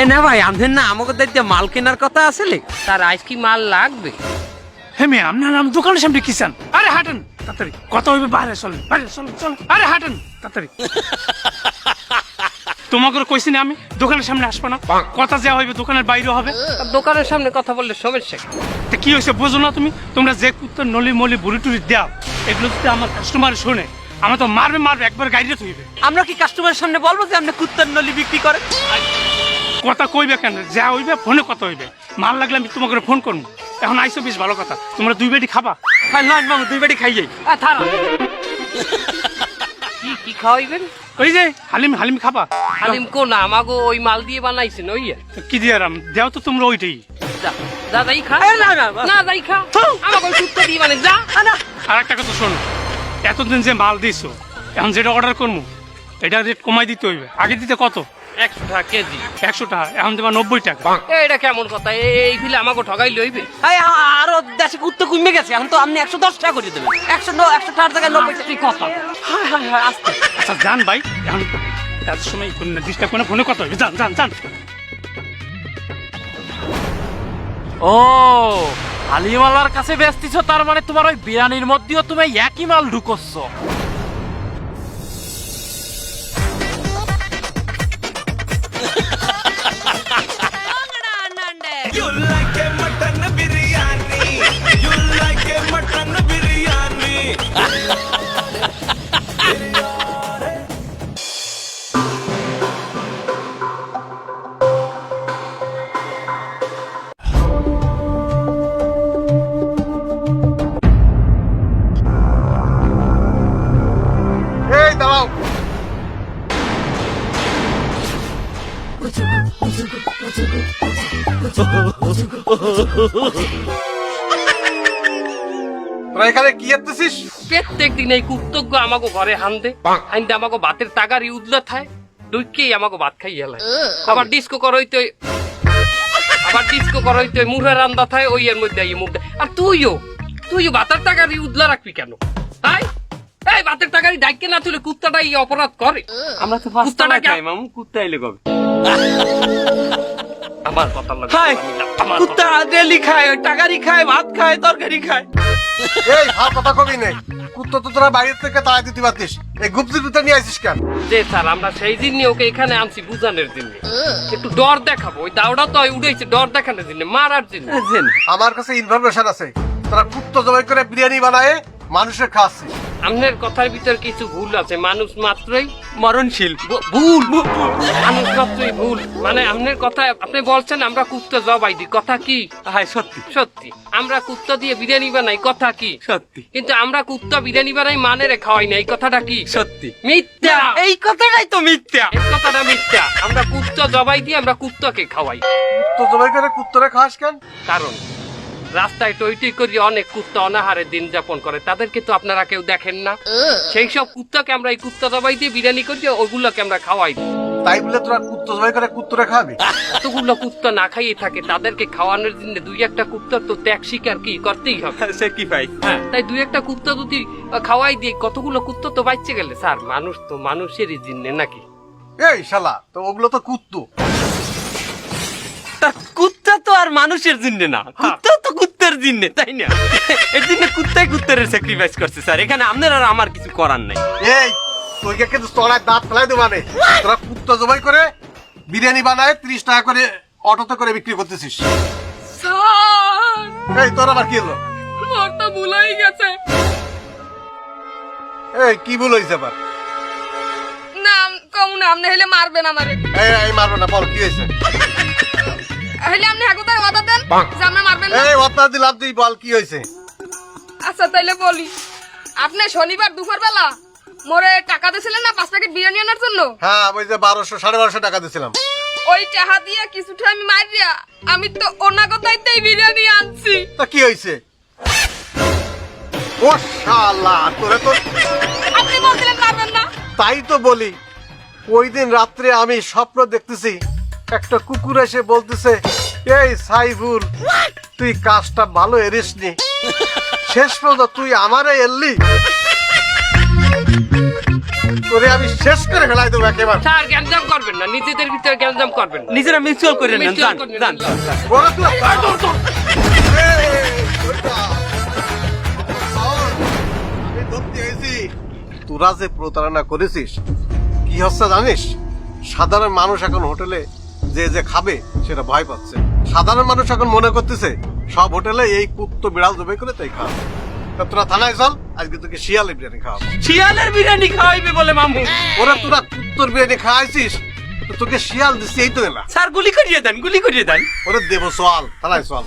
এ না ভাই আমদের না আমাকে দায়িত্বে মাল কেনার কথা আসলে তার আজ কি মাল লাগবে? হে মেয়ে আপনার নাম দোকানের সামনে কি চান? আরে হাঁটেন তাড়াতাড়ি, কথা হইবে বাইরে চলেন, বাইরে চলেন চলেন, আরে হাঁটেন তাড়াতাড়ি। তোমাকে কইছি না আমি দোকানের সামনে আসবো না, কথা যা হইবে দোকানের বাইরে হবে। তার দোকানের সামনে কথা বললে সমস্যা কি? তা কি হয়েছে বোঝো না তুমি? তোমরা যে কুত্তার নলি মলি বুড়ি টুড়ি দাও, এগুলো যদি আমার কাস্টমার শোনে আমার তো মারবে মারবে, একবার গাড়িতে থইবে। আমরা কি কাস্টমারের সামনে বলবো যে আপনি কুত্তার নলি বিক্রি করেন? কথা কইবে কেন, যা হইবে ফোনে কথা হইবে। মাল লাগলে আমি তোমাকে ফোন করবো। এখন আইসো বেশ ভালো কথা, তোমরা 2 বেটি খাবা? হ্যাঁ নয় মামু 2 বাটি খাই যাই। কি কি খাওয়াইবেন? ওই যে হালিম হালিম খাবা? হালিম কোন আমাগো ওই মাল দিয়ে বানাইছেন ওই? কি দিয়ে আরাম দেও তো তোমরা ওইটাই। যা যাই খা। না না না যাই খা, আমাকে ওই কুত্তা দিয়ে মানে যা। আর একটা কথা শোনো, এতদিন যে মাল দিছো, এখন যেটা অর্ডার করবো এটা রেট কমাই দিতে হইবে। আগে দিতে কত? 100 টাকা কেজি। 100 টাকা, এখন দেবা 90 টাকা। এটা কেমন কথা? এই ফিলে আমাকে ঠগাই লইবে? আরো দেশে কুত্তা কমে গেছে, এখন তো আপনি 110 টাকা করে দেবেন। 100 টাকার জায়গায় 90 টাকা কথা। হ্যাঁ আস্তে। আচ্ছা যান ভাই, এখন এত সময় ডিস্টার্ব করে ফোনে কথা হইবে, যান যান যান। ও হালিমালার কাছে বেচতিছ, তার মানে তোমার ওই বিরিয়ানির মধ্যেও তুমি একই মাল ঢুকচ্ছ। You like a mutton biryani. You like a mutton biryani. এই দাঁড়াও, তোরা এখানে কি করতেছিস? প্রত্যেক দিন এই কুত্তজ্ঞ আমাকে ঘরে হান্দে আইন্দে আমাকে ভাতের টাকার উদলা থায় দুইকেই আমাকে ভাত খাই হেলায়। আবার ডিস্কো করইতে মুড়ে রান্দা থায় ওই এর মধ্যে এই মুখ দেয়। আর তুইও ভাতের টাকার উদলা রাখবি কেন? তাই এই ভাতের টাকারই ডাইকে না তুলে কুত্তাটা এই অপরাধ করে। আমরা তো ফার্স্ট টাইম কুত্তাটাকে খাই মামু, কুত্তা এলে কবে? আমার কথা লাগে খায় কুত্তা ডেলি খায়, টাকারি খায়, ভাত খায়, তরকারি খায়। এই ভাব কথা কবি নেই, কুত্তা তো তোরা বাইরে থেকে তাড়াই দিতে পারতিস, এই গুপ্তি কুত্তা নিয়ে আসিস কেন? যে স্যার আমরা সেই দিন ওকে এখানে আনছি বুঝানোর জন্য, একটু ডর দেখাবো। ওই দাওটা তো উঠেছে ডর দেখানোর জন্য, মারার জন্য। আমার কাছে ইনফরমেশন আছে, তোরা কুত্তা জবাই করে বিরিয়ানি বানায় মানুষের খাওয়াচ্ছিস। আপনার কথার ভিতর কিছু ভুল আছে। মানুষ মাত্রই মরণশীল। ভুল, মানুষ মাত্রই ভুল। মানে আপনার কথা, আপনি বলছেন আমরা কুত্তা জবাই দিই, কথা কি? হ্যাঁ সত্যি সত্যি। আমরা কুত্তা দিয়ে বিরিয়ানি বানাই, কথা কি? সত্যি। কিন্তু আমরা কুত্তা বিরিয়ানি বানাই মানেরে খাওয়াই না, এই কথাটা কি? সত্যি। মিথ্যা। এই কথাটাই তো মিথ্যা। এই কথাটা মিথ্যা। আমরা কুত্তা জবাই দিয়ে আমরা কুত্তাকে খাওয়াই। কুত্তা জবাই করে কুত্তরে খাওয়াস কেন? কারণ রাস্তায় টইটি করে অনেক কুত্তা অনাহারে দিন যাপন করে, তাদেরকে তো আপনারা কেউ দেখেন না। সেই সব কুত্তাকে আমরা এই কুত্তা জবাই দিয়ে বিরিয়ানি করি, ওইগুলোকে আমরা খাওয়াই দিই। তাই বলে তোরা কুত্তা জবাই করে কুত্তরে খাওয়াবি? এতগুলো কুত্তা না খাইয়ে থাকে, তাদেরকে খাওয়ানোর জন্য 2-1টা কুত্তা তো ত্যাগ স্বীকার কি করতেই হবে। স্যাক্রিফাইস। হ্যাঁ, তাই 2-1টা কুত্তা যদি খাওয়াই দিয়ে কতগুলো কুত্তা তো বাঁচতে গেলে। স্যার মানুষ তো মানুষেরই জিন্নে নাকি? এই শালা, তো ওগুলো তো কুত্তু। কুত্তা তো আর মানুষের জন্য না, কুত্তা তো কুত্তার জন্য, তাই না? এর জন্য কুত্তাই কুত্তারের স্যাক্রিফাইস করছে স্যার। এখানে আপনার আর আমার কিছু করার নাই। এই তোকে কিন্তু চড়ায় দাঁত ফেলাই দেবো মানে। তোরা কুত্তা জবাই করে বিরিয়ানি বানায় 30 টাকা করে অটোতে করে বিক্রি করতেছিস। এই তোর আবার কি হলো? তো ভুলাই গেছে। এই কি ভুল হয়েছে আবার? না কম না, আপনি হলে মারবেন আমারে। এই মারবো না, বল কি হয়েছে? হলে আপনি হাগুতার কথা দেন যে আপনি মারবেন না। এই অত্যাচার দিলাম, তুই বল কি হয়েছে? আচ্ছা তাইলে বলি, আপনি শনিবার দুপুর বেলা মোরে টাকা দিয়েছিলেন না 5 প্যাকেট বিরিয়ানি আনার জন্য? হ্যাঁ, ওই যে 1200-1250 টাকা দিয়েছিলাম। ওই টাকা দিয়ে কিছুটা আমি মারিয়া আমি তো ওনা কথাইতেই বিরিয়ানি আনছি। তা কি হয়েছে? ও শালা, তোরে তো আপনি বলছিলেন মারবেন না। তাই তো বলি, ওই দিন রাত্রে আমি স্বপ্ন দেখতেছি, একটা কুকুর এসে বলতেছে, এই সাইফুল তুই কাজটা ভালো এরিসনি, শেষ পর্যন্ত তুই আমারে এলি। তোরে আমি শেষ করে ফেলাই দেবো একেবারে। স্যার গ্যাঞ্জাম করবেন না, নিজেদের ভিতরে গ্যাঞ্জাম করবেন না। নিজেরা মিউচুয়াল করে নেন, Mutual যান করে নেন, যান যান। যান। ওরে তুই আমি ধরতে হয়েছি। তোরা যে প্রতারণা করেছিস কি হচ্ছে জানিস? সাধারণ মানুষ এখন হোটেলে যে যে খাবে সেটা ভয় পাচ্ছে। সাধারণ মানুষ এখন মনে করতেছে সব হোটেলে এই কুত্তো বিড়াল জবে করে তাই খাওয়া। তা তোরা থানায় চল, আজকে তোকে শিয়ালের বিরিয়ানি খাওয়াবো। শিয়ালের বিরিয়ানি খাওয়াইবে বলে মামু? ওরা তোরা কুত্তর বিরিয়ানি খাওয়াইছিস, তো তোকে শিয়াল দিচ্ছি এই তো এলা। স্যার গুলি করিয়ে দেন, গুলি করিয়ে দেন। ওরে দেবো চল, থানায় চল।